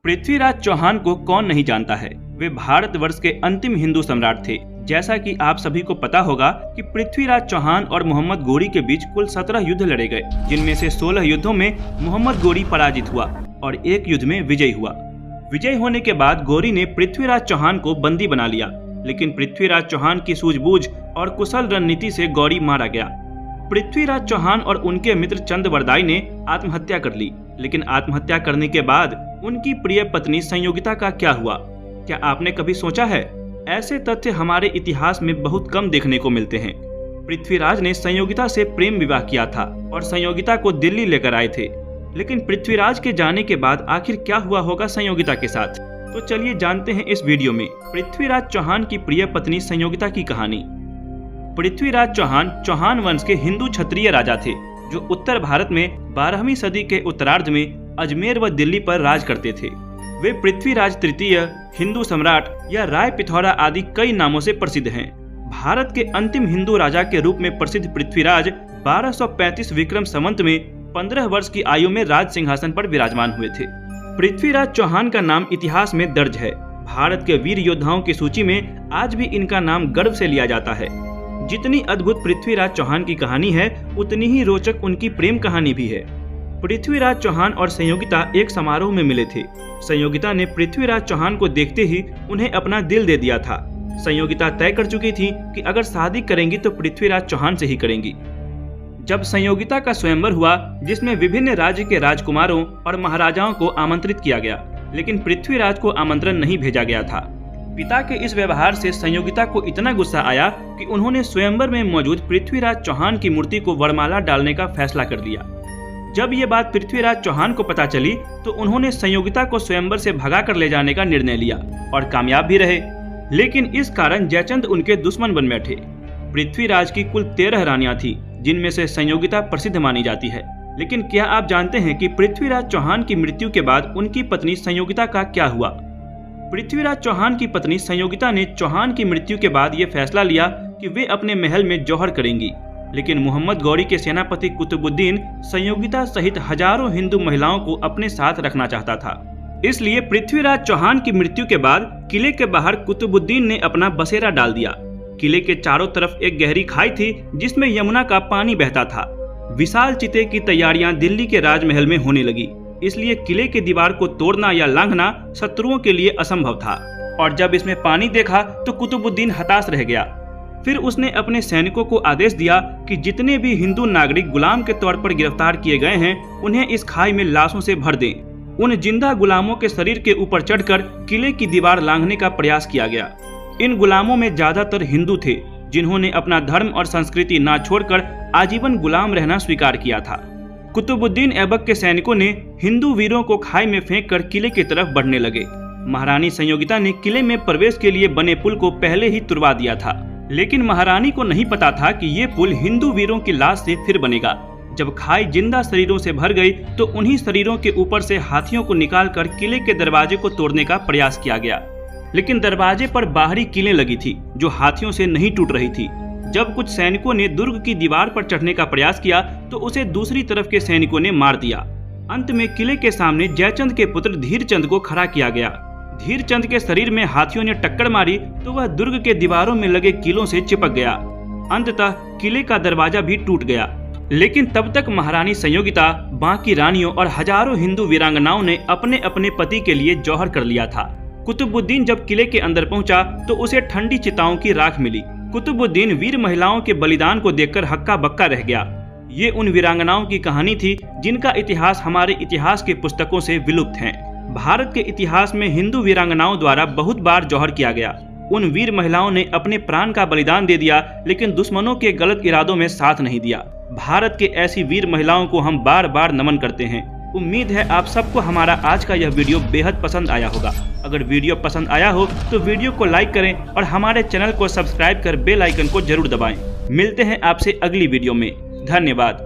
पृथ्वीराज चौहान को कौन नहीं जानता है। वे भारतवर्ष के अंतिम हिंदू सम्राट थे। जैसा कि आप सभी को पता होगा कि पृथ्वीराज चौहान और मोहम्मद गोरी के बीच कुल 17 युद्ध लड़े गए, जिनमें से 16 युद्धों में मोहम्मद गोरी पराजित हुआ और एक युद्ध में विजयी हुआ। विजयी होने के बाद गोरी ने पृथ्वीराज चौहान को बंदी बना लिया, लेकिन पृथ्वीराज चौहान की सूझबूझ और कुशल रणनीति से गोरी मारा गया। पृथ्वीराज चौहान और उनके मित्र चंद्रवरदाई ने आत्महत्या कर ली, लेकिन आत्महत्या करने के बाद उनकी प्रिय पत्नी संयोगिता का क्या हुआ? क्या आपने कभी सोचा है? ऐसे तथ्य हमारे इतिहास में बहुत कम देखने को मिलते हैं। पृथ्वीराज ने संयोगिता से प्रेम विवाह किया था और संयोगिता को दिल्ली लेकर आए थे, लेकिन पृथ्वीराज के जाने के बाद आखिर क्या हुआ होगा संयोगिता के साथ? तो चलिए जानते हैं इस वीडियो में पृथ्वीराज चौहान की प्रिय पत्नी संयोगिता की कहानी। पृथ्वीराज चौहान चौहान वंश के हिंदू क्षत्रिय राजा थे, जो उत्तर भारत में 12वीं सदी के उत्तरार्ध में अजमेर व दिल्ली पर राज करते थे। वे पृथ्वीराज तृतीय, हिंदू सम्राट या राय पिथौरा आदि कई नामों से प्रसिद्ध हैं। भारत के अंतिम हिंदू राजा के रूप में प्रसिद्ध पृथ्वीराज 1235 विक्रम संवत में 15 वर्ष की आयु में राज सिंहासन पर विराजमान हुए थे। पृथ्वीराज चौहान का नाम इतिहास में दर्ज है। भारत के वीर योद्धाओं की सूची में आज भी इनका नाम गर्व से लिया जाता है। जितनी अद्भुत पृथ्वीराज चौहान की कहानी है, उतनी ही रोचक उनकी प्रेम कहानी भी है। पृथ्वीराज चौहान और संयोगिता एक समारोह में मिले थे। संयोगिता ने पृथ्वीराज चौहान को देखते ही उन्हें अपना दिल दे दिया था। संयोगिता तय कर चुकी थी कि अगर शादी करेंगी तो पृथ्वीराज चौहान से ही करेंगी। जब संयोगिता का स्वयंवर हुआ, जिसमें विभिन्न राज्य के राजकुमारों और महाराजाओं को आमंत्रित किया गया, लेकिन पृथ्वीराज को आमंत्रण नहीं भेजा गया था। पिता के इस व्यवहार से संयोगिता को इतना गुस्सा आया कि उन्होंने स्वयंवर में मौजूद पृथ्वीराज चौहान की मूर्ति को वरमाला डालने का फैसला कर लिया। जब ये बात पृथ्वीराज चौहान को पता चली तो उन्होंने संयोगिता को स्वयंवर से भगा कर ले जाने का निर्णय लिया और कामयाब भी रहे, लेकिन इस कारण जयचंद उनके दुश्मन बन बैठे। पृथ्वीराज की कुल 13 रानियां थी, जिनमें से संयोगिता प्रसिद्ध मानी जाती है। लेकिन क्या आप जानते हैं कि पृथ्वीराज चौहान की मृत्यु के बाद उनकी पत्नी संयोगिता का क्या हुआ? पृथ्वीराज चौहान की पत्नी संयोगिता ने चौहान की मृत्यु के बाद ये फैसला लिया कि वे अपने महल में जौहर करेंगी, लेकिन मोहम्मद गौरी के सेनापति कुतुबुद्दीन संयोगिता सहित हजारों हिंदू महिलाओं को अपने साथ रखना चाहता था। इसलिए पृथ्वीराज चौहान की मृत्यु के बाद किले के बाहर कुतुबुद्दीन ने अपना बसेरा डाल दिया। किले के चारों तरफ एक गहरी खाई थी, जिसमें यमुना का पानी बहता था। विशाल चिते की तैयारियां दिल्ली के राजमहल में होने लगी, इसलिए किले की दीवार को तोड़ना या लांघना शत्रुओं के लिए असंभव था। और जब इसमें पानी देखा तो कुतुबुद्दीन हताश रह गया। फिर उसने अपने सैनिकों को आदेश दिया कि जितने भी हिंदू नागरिक गुलाम के तौर पर गिरफ्तार किए गए हैं, उन्हें इस खाई में लाशों से भर दें। उन जिंदा गुलामों के शरीर के ऊपर चढ़कर किले की दीवार लांघने का प्रयास किया गया। इन गुलामों में ज्यादातर हिंदू थे, जिन्होंने अपना धर्म और संस्कृति ना छोड़कर आजीवन गुलाम रहना स्वीकार किया था। कुतुबुद्दीन ऐबक के सैनिकों ने हिंदू वीरों को खाई में फेंक कर किले की तरफ बढ़ने लगे। महारानी संयोगिता ने किले में प्रवेश के लिए बने पुल को पहले ही तुड़वा दिया था, लेकिन महारानी को नहीं पता था कि ये पुल हिंदू वीरों की लाश से फिर बनेगा। जब खाई जिंदा शरीरों से भर गई तो उन्हीं शरीरों के ऊपर से हाथियों को निकालकर किले के दरवाजे को तोड़ने का प्रयास किया गया, लेकिन दरवाजे पर बाहरी कीलें लगी थी जो हाथियों से नहीं टूट रही थी। जब कुछ सैनिकों ने दुर्ग की दीवार पर चढ़ने का प्रयास किया तो उसे दूसरी तरफ के सैनिकों ने मार दिया। अंत में किले के सामने जयचंद के पुत्र धीरचंद को खड़ा किया गया। धीरचंद के शरीर में हाथियों ने टक्कर मारी तो वह दुर्ग के दीवारों में लगे कीलों से चिपक गया। अंततः किले का दरवाजा भी टूट गया। लेकिन तब तक महारानी संयोगिता, बाकी रानियों और हजारों हिंदू वीरांगनाओं ने अपने अपने पति के लिए जौहर कर लिया था। कुतुबुद्दीन जब किले के अंदर पहुंचा तो उसे ठंडी चिताओं की राख मिली। कुतुबुद्दीन वीर महिलाओं के बलिदान को देखकर हक्का बक्का रह गया। ये उन वीरांगनाओं की कहानी थी जिनका इतिहास हमारे इतिहास के पुस्तकों से विलुप्त है। भारत के इतिहास में हिंदू वीरांगनाओं द्वारा बहुत बार जौहर किया गया। उन वीर महिलाओं ने अपने प्राण का बलिदान दे दिया, लेकिन दुश्मनों के गलत इरादों में साथ नहीं दिया। भारत के ऐसी वीर महिलाओं को हम बार बार नमन करते हैं। उम्मीद है आप सबको हमारा आज का यह वीडियो बेहद पसंद आया होगा। अगर वीडियो पसंद आया हो तो वीडियो को लाइक करें और हमारे चैनल को सब्सक्राइब कर बेल आइकन को जरूर दबाएं। मिलते हैं आपसे अगली वीडियो में। धन्यवाद।